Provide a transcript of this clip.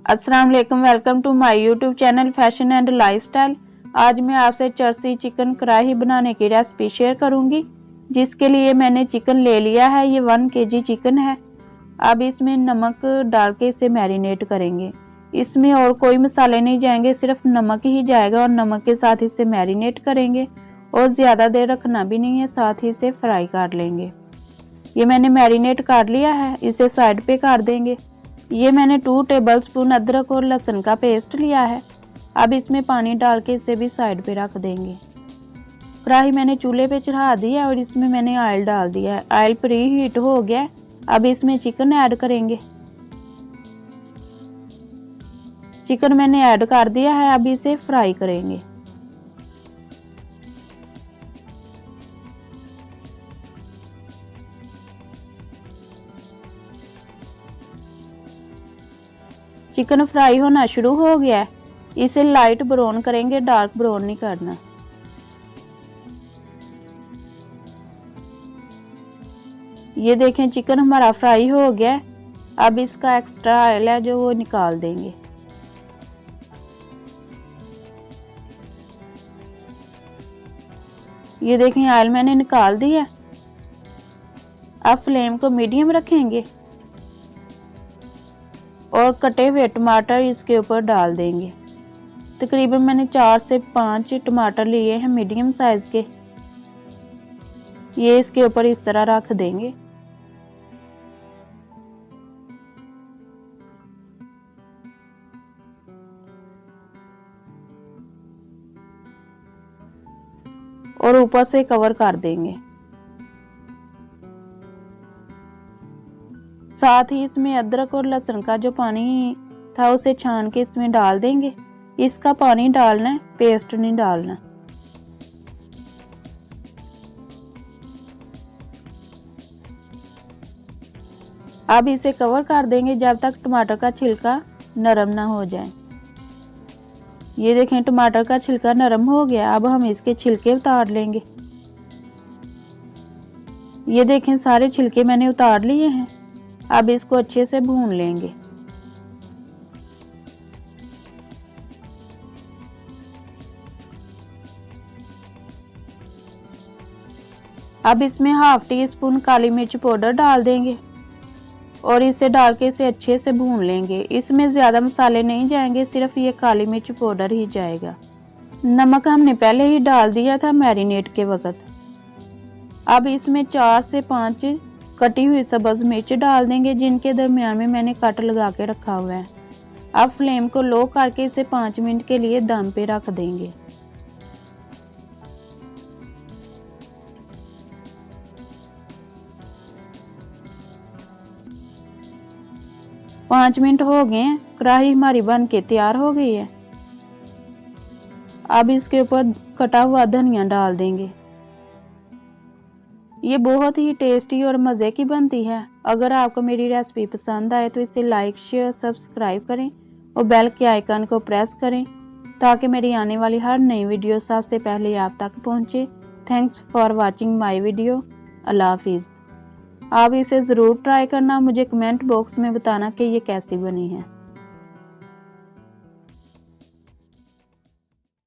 अस्सलाम वालेकुम, welcome to my YouTube channel fashion and lifestyle. आज मैं आपसे चर्सी चिकन कढ़ाई बनाने की रेसिपी शेयर करूंगी, जिसके लिए मैंने चिकन ले लिया है। ये 1 kg चिकन है। अब इसमें नमक डाल के इसे मैरिनेट करेंगे। इसमें और कोई मसाले नहीं जाएंगे, सिर्फ नमक ही जाएगा और नमक के साथ इसे मैरिनेट करेंगे और ज़्यादा देर रखना भी नहीं है, साथ ही इसे फ्राई कर लेंगे। ये मैंने मैरिनेट कर लिया है, इसे साइड पे कर देंगे। ये मैंने 2 टेबलस्पून अदरक और लहसुन का पेस्ट लिया है। अब इसमें पानी डाल के इसे भी साइड पे रख देंगे। कढ़ाई मैंने चूल्हे पे चढ़ा दी है और इसमें मैंने ऑयल डाल दिया है। ऑयल प्री हीट हो गया है। अब इसमें चिकन ऐड करेंगे। चिकन मैंने ऐड कर दिया है। अब इसे फ्राई करेंगे। चिकन फ्राई होना शुरू हो गया है। इसे लाइट ब्राउन करेंगे, डार्क ब्राउन नहीं करना। ये देखें चिकन हमारा फ्राई हो गया है। अब इसका एक्स्ट्रा ऑयल है जो वो निकाल देंगे। ये देखें ऑयल मैंने निकाल दिया। अब फ्लेम को मीडियम रखेंगे और कटे हुए टमाटर इसके ऊपर डाल देंगे। तकरीबन मैंने 4 से 5 टमाटर लिए हैं मीडियम साइज के। ये इसके ऊपर इस तरह रख देंगे। और ऊपर से कवर कर देंगे। साथ ही इसमें अदरक और लहसुन का जो पानी था उसे छान के इसमें डाल देंगे। इसका पानी डालना है, पेस्ट नहीं डालना। अब इसे कवर कर देंगे जब तक टमाटर का छिलका नरम ना हो जाए। ये देखें टमाटर का छिलका नरम हो गया। अब हम इसके छिलके उतार लेंगे। ये देखें सारे छिलके मैंने उतार लिए हैं। अब इसको अच्छे से भून लेंगे। अब इसमें ½ टीस्पून काली मिर्च पाउडर डाल देंगे और इसे डाल के इसे अच्छे से भून लेंगे। इसमें ज़्यादा मसाले नहीं जाएंगे, सिर्फ ये काली मिर्च पाउडर ही जाएगा। नमक हमने पहले ही डाल दिया था मैरिनेट के वक्त। अब इसमें 4 से 5 कटी हुई सब्ज़ मिर्च डाल देंगे, जिनके दरमियान में मैंने कट लगा के रखा हुआ है। अब फ्लेम को लो करके इसे 5 मिनट के लिए दम पे रख देंगे। पाँच मिनट हो गए हैं। कढ़ाई हमारी बन के तैयार हो गई है। अब इसके ऊपर कटा हुआ धनिया डाल देंगे। ये बहुत ही टेस्टी और मज़े की बनती है। अगर आपको मेरी रेसिपी पसंद आए तो इसे लाइक शेयर सब्सक्राइब करें और बेल के आइकन को प्रेस करें ताकि मेरी आने वाली हर नई वीडियो सबसे पहले आप तक पहुंचे। Thanks for watching my video. अल्लाह हाफिज़। आप इसे ज़रूर ट्राई करना। मुझे कमेंट बॉक्स में बताना कि ये कैसी बनी है।